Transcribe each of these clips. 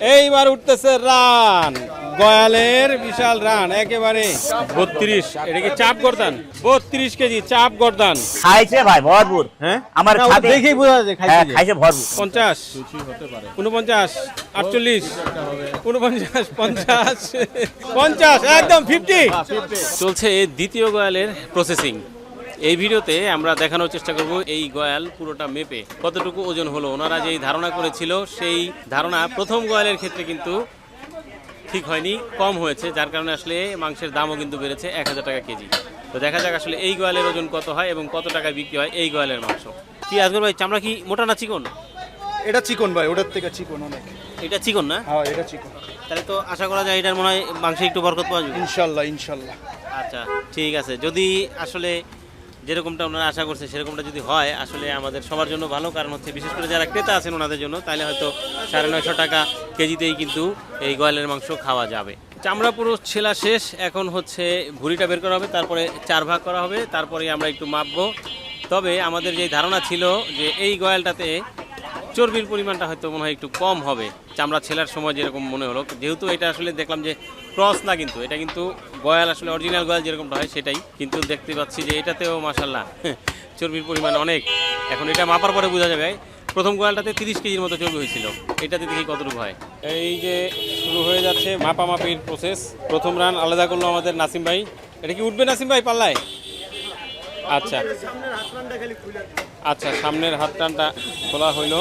এইবার উঠতেছে রান, গয়ালের বিশাল রান একেবারে 32। এটা কি চাপ গর্দান? 32 কেজি চাপ গর্দান খাইছে ভাই ভরপুর। হ্যাঁ আমার খাতে দেখেই বোঝা যায় খাইছে খাইছে ভরপুর। 50, 49, 48, 49, 50, 50, একদম 50 চলছে দ্বিতীয় গয়ালের প্রসেসিং। এই ভিডিওতে আমরা দেখানোর চেষ্টা করব এই গয়াল পুরোটা মেপে কতটুকু ওজন হলো। ওনারা যেই ধারণা করেছিল সেই ধারণা প্রথম গয়ালের ক্ষেত্রে কিন্তু ঠিক হয়নি, কম হয়েছে, যার কারণে আসলে মাংসের দামও কিন্তু বেড়েছে 1000 টাকা কেজি। তো দেখা যাক আসলে এই গয়ালের ওজন কত হয় এবং কত টাকায় বিক্রি হয় এই গয়ালের মাংস। কি আজগর ভাই, চামড়া কি মোটা না চিকন? এটা চিকন ভাই, ওটার থেকে চিকন অনেক। এটা চিকন না? হ্যাঁ এটা চিকন। তাহলে তো আশা করা যায় এটার মনে হয় মাংসে একটু বরকত পাওয়া যাবে ইনশাল্লাহ ইনশাল্লাহ। আচ্ছা ঠিক আছে, যদি আসলে যেরকমটা ওনারা আশা করছে সেরকমটা যদি হয় আসলে আমাদের সবার জন্য ভালো। কারণ হচ্ছে বিশেষ করে যারা ক্রেতা আছেন ওনাদের জন্য, তাহলে হয়তো 950 টাকা কেজিতেই কিন্তু এই গয়ালের মাংস খাওয়া যাবে। চামড়া পুরো ছেলা শেষ, এখন হচ্ছে ভুঁড়িটা বের করা হবে, তারপরে 4 ভাগ করা হবে, তারপরে আমরা একটু মাপবো। তবে আমাদের যে ধারণা ছিল যে এই গয়ালটাতে চর্বির পরিমাণটা হয়তো মনে হয় একটু কম হবে চামড়া ছেলার সময়, যেরকম মনে হলো। যেহেতু এটা আসলে দেখলাম যে ক্রস না, কিন্তু এটা কিন্তু গয়াল আসলে অরিজিনাল গয়াল যেরকমটা হয় সেটাই, কিন্তু দেখতে পাচ্ছি যে এটাতেও মাশাআল্লাহ চর্বির পরিমাণ অনেক। এখন এটা মাপার পরে বোঝা যাবে। প্রথম গয়ালটাতে 30 কেজির মতো চর্বি হয়েছিল, এটাতে দেখি কতটুকু হয়। এই যে শুরু হয়ে যাচ্ছে মাপামাপির প্রসেস। প্রথম রান আলাদা করলো আমাদের নাসিম ভাই। এটা কি উঠবে নাসিম ভাই পাল্লায়? আচ্ছা আচ্ছা, সামনের হাত টানটা খোলা হইল।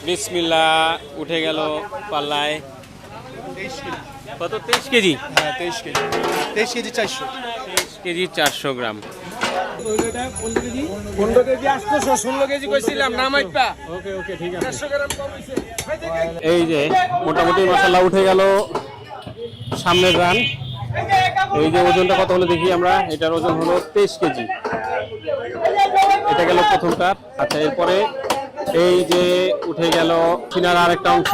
বিসমিল্লাহ, উঠে গেল পাল্লায়। কত? 23 কেজি। হ্যাঁ 23 কেজি, 23 কেজি 400। 23 কেজি 400 গ্রাম। 15 কেজি আসতো, 16 কেজি কইছিলাম না মাইপা। ওকে ওকে ঠিক আছে। 100 গ্রাম কম হইছে। এই যে মোটামুটি মাশাআল্লাহ উঠে গেল সামনের রান। এই যে ওজনটা কত হলো দেখি আমরা। এটার ওজন হলো 23 কেজি। এটা গেল প্রথমটা। আচ্ছা, এরপরে এই যে উঠে গেল সিনার আরেকটা অংশ।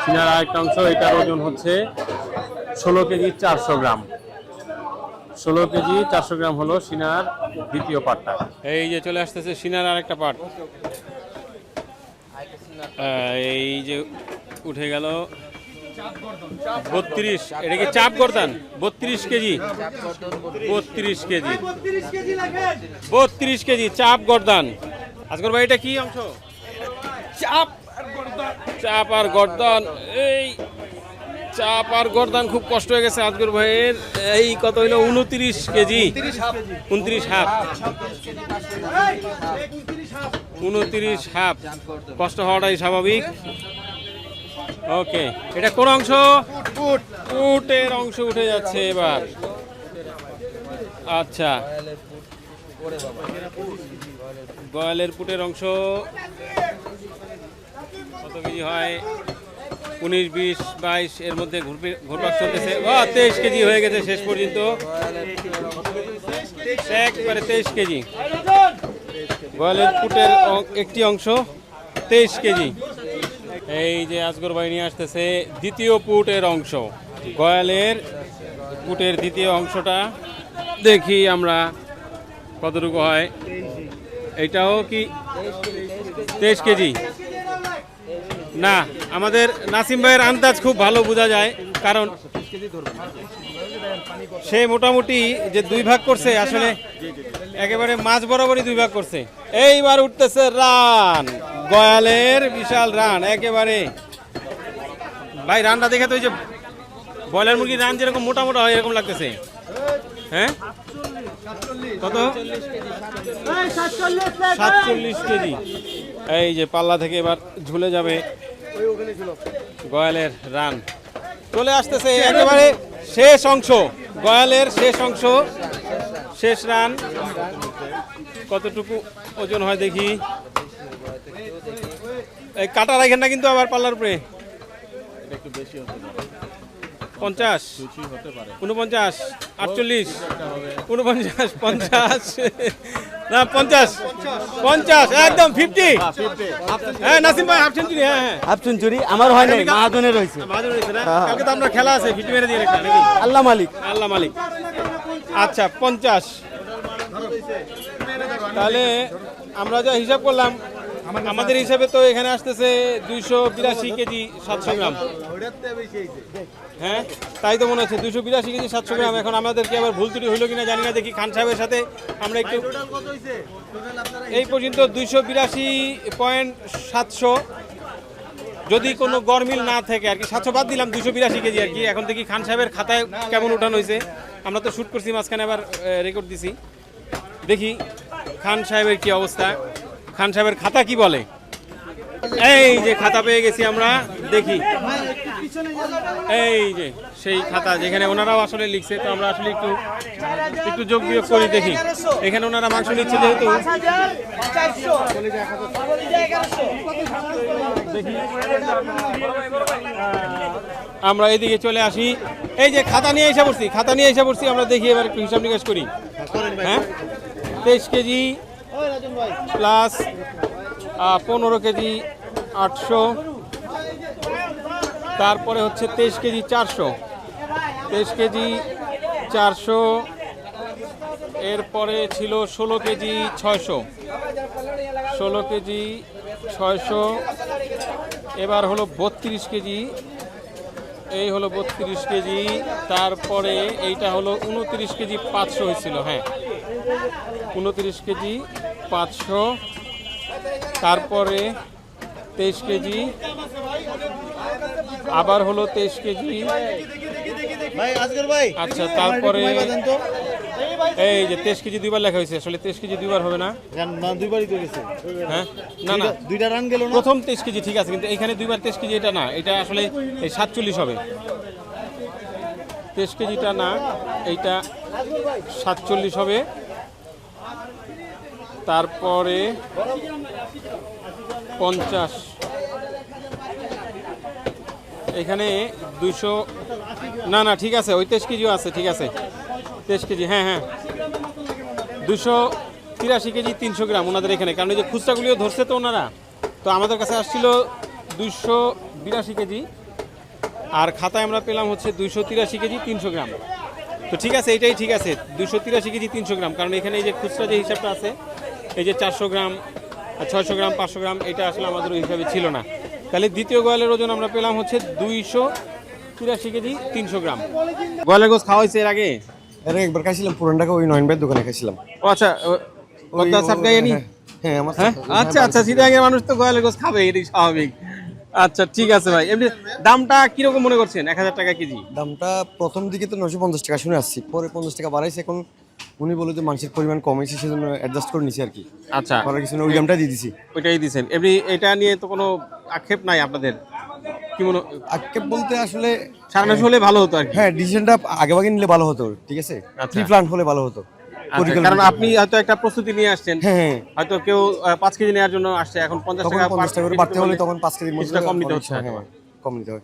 সিনার আরেকটা অংশ, এটার ওজন হচ্ছে 16 কেজি 400 গ্রাম। 16 কেজি 400 গ্রাম হলো সিনার দ্বিতীয় পার্টটা। এই যে চলে আসতেছে সিনার আরেকটা পার্ট। এই যে উঠে গেল 32। এটা কি চাপ গর্দান? 32 কেজি। 32 কেজি 32 কেজি চাপ গর্দান। আজগর ভাই এটা কি অংশ? চাপ আর গর্দন। চাপ আর গর্দান। এই চাপ আর গর্দান খুব কষ্ট হয়ে গেছে আজগর ভাইয়ের। এই কত হইলো? 29 কেজি। 29 হাফ। 29 হাফ। কষ্ট হওয়াটাই স্বাভাবিক। ওকে, এটা কোন অংশ? উটের অংশ উঠে যাচ্ছে এবার। আচ্ছা, গয়ালের পুটের অংশ কত কেজি হয়? 19, 20, 22 এর মধ্যে ঘুরপাক চলতেছে। 23 কেজি হয়ে গেছে শেষ পর্যন্ত। একবারে 23 কেজি। গয়ালের পুটের একটি অংশ 23 কেজি। এই যে আজগর ভাই নিয়ে আসতেছে দ্বিতীয় পুটের অংশ। গয়ালের পুটের দ্বিতীয় অংশটা দেখি আমরা কতটুকু হয়। এইটাও কি 23 কেজি? না, আমাদের নাসিম ভাইয়ের আন্দাজ খুব ভালো বোঝা যায়, কারণ সে মোটামুটি যে 2 ভাগ করছে আসলে একেবারে মাঝ বরাবরই 2 ভাগ করছে। এইবার উঠতেছে রান, গয়ালের বিশাল রান একেবারে। ভাই রানটা দেখে তো ওই যে ব্রয়লার মুরগির রান যেরকম মোটা মোটা হয় এরকম লাগতেছে। হ্যাঁ কত? 47 কেজি। এই যে পাল্লা থেকে এবার ঝুলে যাবে গয়ালের রান। চলে আসতেছে একেবারে শেষ অংশ, গয়ালের শেষ অংশ, শেষ রান। কতটুকু ওজন হয় দেখি। এই কাটা রাখেন না কিন্তু আবার পাল্লার উপরে। 50, 49, 48, 49, 50, না 50, 50, একদম 50। হ্যাঁ নাসিম ভাই হাফ সেঞ্চুরি। হ্যাঁ হ্যাঁ হাফ সেঞ্চুরি আমার হয় নাই, মাহাজনের হয়েছে। মাঝে রয়েছে না? কালকে তো আমরা খেলা আছে, 50 মেরে দিয়ে রেখে নাকি? আল্লাহ মালিক। আল্লাহ মালিক। আচ্ছা 50। তাহলে আমরা যা হিসাব করলাম আমাদের হিসাবে তো এখানে আসতেছে 282 কেজি 700 গ্রাম। হ্যাঁ তাই তো মনে হচ্ছে 282 কেজি 700 গ্রাম। এখন আমাদেরকে আবার ভুল ত্রুটি হইলো কিনা জানি না, দেখি খান সাহেবের সাথে আমরা একটু। এই পর্যন্ত 282.700, যদি কোনো গরমিল না থাকে আর কি, 700 বাদ দিলাম, 282 কেজি আর কি। এখন দেখি খান সাহেবের খাতায় কেমন উঠানো হয়েছে। আমরা তো শ্যুট করছি, মাঝখানে আবার রেকর্ড দিছি। দেখি খান সাহেবের কি অবস্থা, খান সাহেবের খাতা কি বলে। এই যে খাতা পেয়ে গেছি আমরা, দেখি এই যে সেই খাতা যেখানে ওনারাও আসলে লিখছে। তো আমরা আসলে একটু একটু যোগ বিয়োগ করি, দেখি এখানে ওনারা মাংস নিচ্ছে যেহেতু। দেখি আমরা এদিকে চলে আসি, এই যে খাতা নিয়ে এসে পড়ছি, খাতা নিয়ে এসে পড়ছি আমরা। দেখি এবার একটু হিসাব নিকাশ করি। হ্যাঁ 23 কেজি প্লাস 15 কেজি 800, তারপরে হচ্ছে 23 কেজি 400, 23 কেজি 400, এরপরে ছিল 16 কেজি 600, 16 কেজি 600, এবার হলো 32 কেজি, এই হলো 32 কেজি, তারপরে এইটা হলো 29 কেজি 500 হয়েছিল। হ্যাঁ 29 কেজি 500, তারপরে 23 কেজি, আবার হলো 23 কেজি। আচ্ছা তারপরে এই যে 23 কেজি দুইবার লেখা হয়েছে, আসলে 23 কেজি দুইবার হবে না। হ্যাঁ না না, দুইটা রান গেল না। প্রথম 23 কেজি ঠিক আছে, কিন্তু এখানে দুইবার 23 কেজি এটা না, এটা আসলে এই 47 হবে। 23 কেজিটা না, এইটা 47 হবে। তারপরে 50, এখানে 200, না না ঠিক আছে, ওই 23 কেজিও আছে, ঠিক আছে 23 কেজি। হ্যাঁ হ্যাঁ 283 কেজি 300 গ্রাম ওনাদের এখানে, কারণ এই যে খুচরাগুলিও ধরছে তো ওনারা। তো আমাদের কাছে আসছিল 282 কেজি, আর খাতায় আমরা পেলাম হচ্ছে 283 কেজি 300 গ্রাম। তো ঠিক আছে, এটাই ঠিক আছে, 283 কেজি 300 গ্রাম, কারণ এখানে এই যে খুচরা যে হিসাবটা আছে, এই যে 400 গ্রাম 600 গ্রাম 500 গ্রাম, এটা আসলে আমাদের ওই হিসাবে ছিল না। তাহলে দ্বিতীয় গোয়ালের ওজন আমরা পেলাম হচ্ছে 283 কেজি 300 গ্রাম। গোয়ালের গোস খাওয়া হয়েছে এর আগে? একবার খাইছিলাম পুরান ঢাকা, ওই নয়ন ভাইয়ের দোকানে খাইছিলাম। ও আচ্ছা, সাতগাইয়ানি। হ্যাঁ আমার হ্যাঁ আচ্ছা আচ্ছা, সিটাঙ্গের মানুষ তো গোয়ালের গোস খাবে, এটাই স্বাভাবিক। আচ্ছা ঠিক আছে ভাই, এমনি দামটা কিরকম মনে করছেন? 1000 টাকা কেজি দামটা প্রথম দিকে তো 950 টাকা শুনে আসছি, পরে 50 টাকা বাড়াইছে। এখন উনি বলে যে মাংসের পরিমাণ কমেছে, সেজন্য অ্যাডজাস্ট করে নিছি আর কি। আচ্ছা, করার কিছু না, ওই দামটা দিয়ে দিছি। ওইটাই দিয়েছেন। এমনি এটা নিয়ে তো কোনো আক্ষেপ নাই আপনাদের? কি মনে, আক্ষেপ বলতে আসলে 950 হলে ভালো হতো আর কি। হ্যাঁ, ডিসিশনটা আগে ভাগে নিলে ভালো হতো, ঠিক আছে, আচ্ছা। প্রি প্ল্যান হলে ভালো হতো। আচ্ছা, কারণ আপনি হয়তো একটা প্রস্তুতি নিয়ে আসছেন, হ্যাঁ হয়তো কেউ 5 কেজি নেওয়ার জন্য আসছে, এখন 50 তখন টাকা 50 টাকা করে বাড়তে হলে তখন 5 কেজির মধ্যে কিছুটা কম নিতে হচ্ছে। হ্যাঁ, কম নিতে হয়।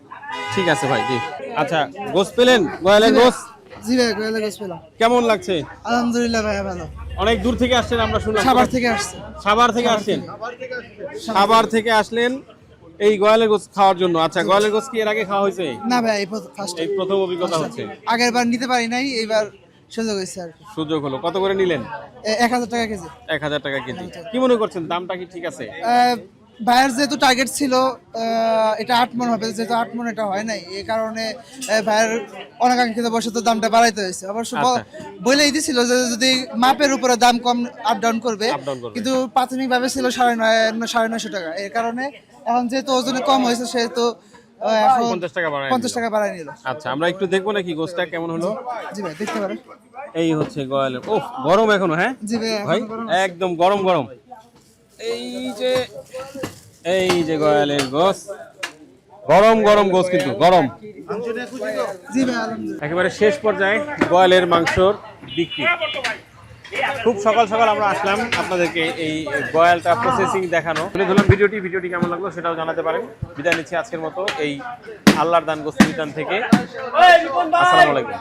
ঠিক আছে ভাই, জি। আচ্ছা, গোস পেলেন, গোয়ালের গোস জি ভাই, গোয়ালে গোস পেলাম। কেমন লাগছে? আলহামদুলিল্লাহ ভাই, ভালো। অনেক দূর থেকে আসছেন আমরা শুনলাম। সাভার থেকে আসছে। সাভার থেকে আসছেন? সাভার থেকে আসলেন এই গোয়ালের গোস খাওয়ার জন্য। আচ্ছা, গোয়ালের গোস কি এর আগে খাওয়া হয়েছে? না ভাই, এই ফার্স্ট। এই প্রথম অভিজ্ঞতা হচ্ছে। আগের বার নিতে পারি নাই, এইবার সুযোগ হয়েছে আর কি। সুযোগ হলো। কত করে নিলেন? 1000 টাকা কেজি। 1000 টাকা কেজি। কি মনে করছেন, দামটা কি ঠিক আছে? ভাইয়ের যেহেতু টার্গেট ছিল এটা 8 মণ হবে, যেহেতু 8 মণ এটা হয় নাই, এই কারণে ভাইয়ের অনাকাঙ্ক্ষিত বশত দামটা বাড়াইতে হয়েছে। অবশ্য বলেই দিছিল যে যদি মাপের উপরে দাম কম আপ ডাউন করবে, কিন্তু প্রাথমিকভাবে ছিল 950 টাকা। এর কারণে এখন যেহেতু ওজনে কম হয়েছে, সেহেতু এখন 50 টাকা বাড়াই নিল। আচ্ছা, আমরা একটু দেখবো নাকি গোসটা কেমন হলো। জি ভাই, দেখতে পারেন। এই হচ্ছে গোয়ালের। ওহ, গরম এখনো। হ্যাঁ জি ভাই, ভাই, একদম গরম গরম। এই যে গোয়ালের গোস, গরম গরম গোস, কিন্তু গরম। জি ভাই, আলহামদুলিল্লাহ। একেবারে শেষ পর্যায়ে গোয়ালের মাংসর বিক্রি। খুব সকাল সকাল আমরা আসলাম আপনাদেরকে এই গোয়ালটা প্রসেসিং দেখানো। তুলে ধরলাম ভিডিওটি কেমন লাগলো সেটাও জানাতে পারেন। বিদায় নিচ্ছি আজকের মতো এই আল্লাহর দান গোস্ত বিতান থেকে। আসসালামু আলাইকুম।